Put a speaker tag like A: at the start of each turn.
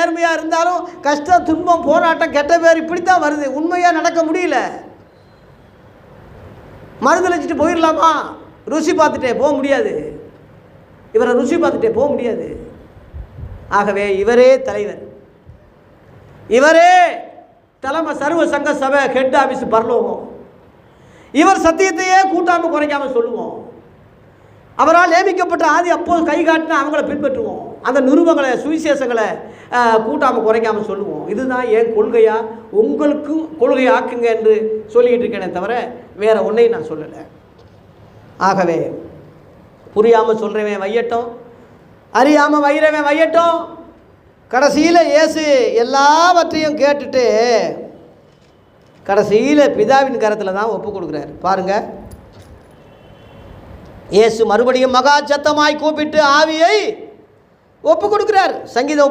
A: நேர்மையாக இருந்தாலும் கஷ்டம் துன்பம் போராட்டம் கெட்ட பேர் இப்படித்தான் வருது. உண்மையாக நடக்க முடியல. மருந்தளிச்சிட்டு போயிடலாமா? ருசி பார்த்துட்டே போக முடியாது. இவரை ருசி பார்த்துட்டே போக முடியாது. ஆகவே இவரே தலைவர், இவரே தலைமை, சர்வ சங்க சபை ஹெட் ஆஃபீஸ் பரலோகம். இவர் சத்தியத்தையே கூட்டாமல் குறைக்காமல் சொல்லுவோம். அவரால் நியமிக்கப்பட்ட ஆதி அப்போ கை காட்டினா அவங்கள பின்பற்றுவோம். அந்த நிருபங்களை சுவிசேஷங்களை கூட்டாமல் குறைக்காமல் சொல்லுவோம். இதுதான் என் கொள்கையா, உங்களுக்கும் கொள்கை ஆக்குங்க என்று சொல்லிக்கிட்டு இருக்கேனே தவிர வேற ஒன்றையும் நான் சொல்லலை. ஆகவே புரியாமல் சொல்கிறவன் வையட்டும், அறியாமல் வைரவன் வையட்டும். கடைசியில் இயேசு எல்லாவற்றையும் கேட்டுட்டு கடைசியில் பிதாவின் கரத்தில் தான் ஒப்பு கொடுக்குறாரு. பாருங்கள், இயேசு மறுபடியும் மகா சத்தமாய் கூப்பிட்டு ஆவியை ஒப்பு கொடுக்குறார். சங்கீதம்